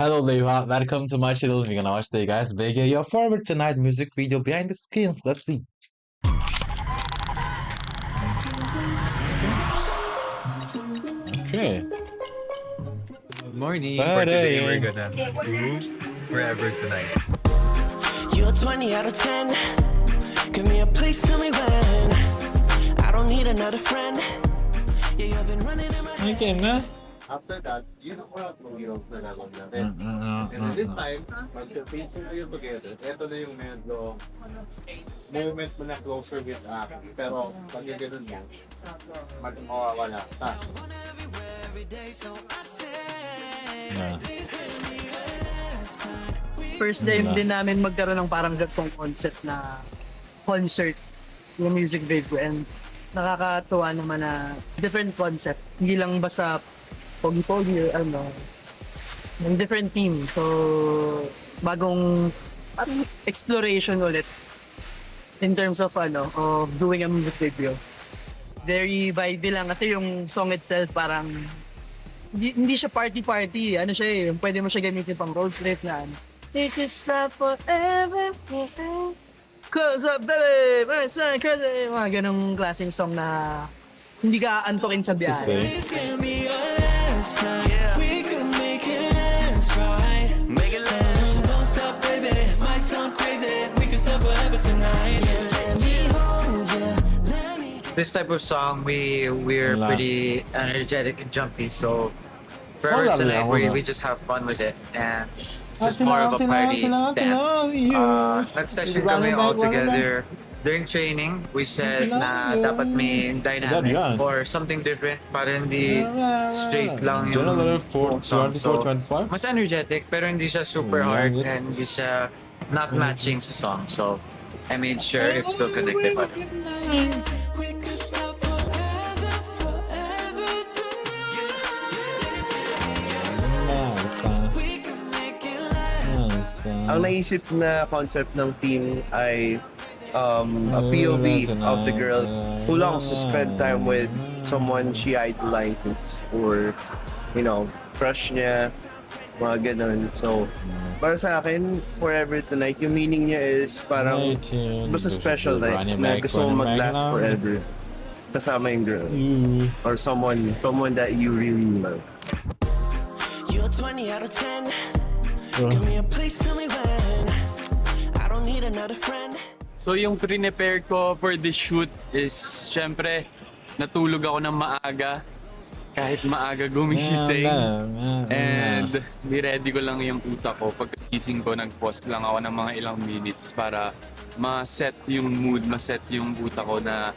Hello everyone, welcome to my channel. We're gonna watch the guys begin your favorite tonight music video behind the screens. Let's see. Okay. Good morning. For today, we're gonna do Forever Tonight. You're 20 out of 10. Give me a please, tell me when. I don't need another friend. Yeah, you've been running in my head. Okay na. After that, yun ang mga tutorials na nalang natin. And at this time, pag-facing real together, ito na yung medyo moment mo na closer with Aki. Pero pag yung ganun mo, mawawala ka. First time din namin magkaroon ng parang gatong concept na concert yung music video, and nakakatuwa naman na different concept. Hindi lang basta pogi-pogi or ano, ng different team. So, bagong parang exploration ulit in terms of of doing a music video. Very vibey lang kasi yung song itself parang hindi siya party-party. Ano siya eh, pwede mo siya gamitin pang road trip na ano. This is not forever. Cause up, baby, my son, cause mga ganong klaseng song na hindi ka antokin sa biyahe. Please give me your last night. We can make it last right. Make it last. Don't stop, baby. Might sound crazy. We can start forever tonight. Yeah, let me hold you. Let me. This type of song, we're Wala. pretty energetic and jumpy. So Forever Wala, Tonight, wala. we just have fun with it, and this is more of a party dance. Nag-session kami all together. During training, we said na dapat may dynamic Yan. or something different para hindi straight lang yung January 4, buong song. So, 24, 25. mas energetic pero hindi siya super hard Longest. and hindi siya not matching sa song. So, I made sure it's still connected pa rin. We can stop forever, forever tonight. We can make it last. Ang naisip na concept ng team ay a POV of the girl who longs to spend time with someone she idolizes or, crush niya, mga ganun. So, para sa akin, Forever Tonight, yung meaning niya is parang basta special night na gusto mo mag-last forever kasama yung girl or someone that you really love. You're 20 out of 10. Give me a please, tell me when. I don't need another friend. So yung prepare ko for the shoot is, syempre, natulog ako ng maaga. Kahit maaga gumising. And ni-ready ko lang yung utak ko. Pagkising ko, nag-pause lang ako ng mga ilang minutes para ma-set yung mood, ma-set yung utak ko na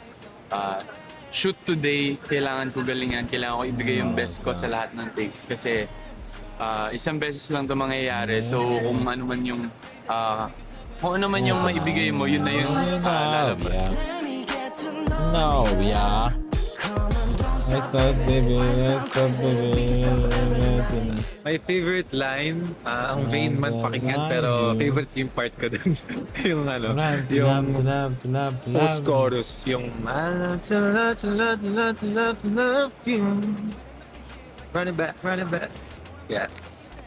shoot today, kailangan ko galingan, kailangan ko ibigay yung best ko sa lahat ng takes. Kasi isang beses lang ito mangyayari. So kung ano man yung maibigay mo, yun na yung lalabas. Let me get to know. No, yeah. Come on, don't stop, baby, My favorite line, ang vain man pakinggan pero favorite yung part ko dun. yung post-chorus, yung I love to love you. Running back. Yeah.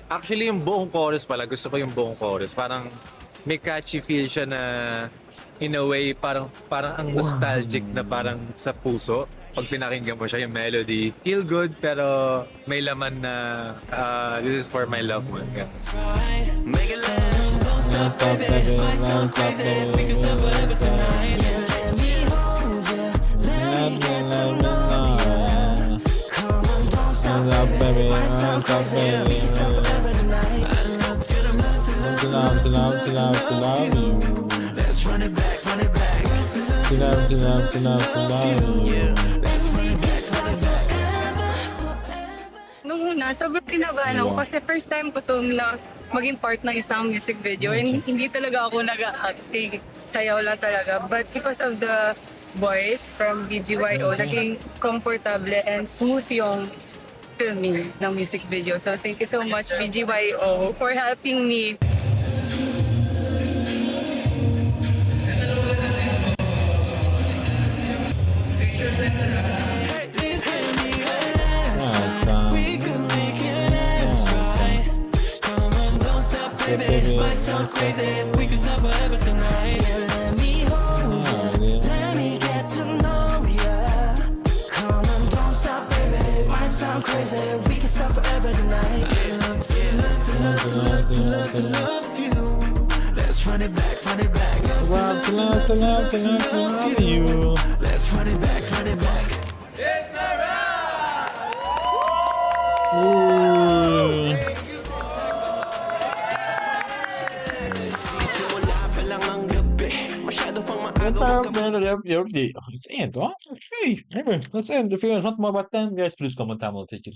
Actually, yung buong chorus pala, gusto ko yung buong chorus. Parang may catchy feel siya na in a way, parang ang nostalgic na parang sa puso. Pag pinakinggan mo siya, yung melody, feel good pero may laman na this is for my loved one. Yeah. make it last. Don't stop, baby. Might sound crazy. We can start forever tonight. Yeah, let me hold you. Let me get to know you. Come on, don't stop, baby. Might sound crazy. We can start forever tonight. I love to love you. Let's run it back. To love you. Let's run it back. Nung una, sobrang kinabahan ako kasi first time ko to na maging part ng isang music video. And hindi talaga ako nag-acting. Sayaw lang talaga. But because of the boys from BGYO, naging comfortable and smooth yung filming ng music video. So thank you so much BGYO for helping me. Please give me a last. We can make it last right. Come baby. Might sound crazy, we could stop forever tonight. Yeah, let me hold ya, let me get to know ya. Come on, don't stop, baby. Might sound crazy, we could stop forever tonight. I love to love to love to love to love to love you. Let's run it back, run it back. Love to love to love to love to love you. Let's run it back, run it back. Ooh. Let's end. Huh? Okay. Anyway, let's end. If you guys want more about that, guys, please comment down below. Take care.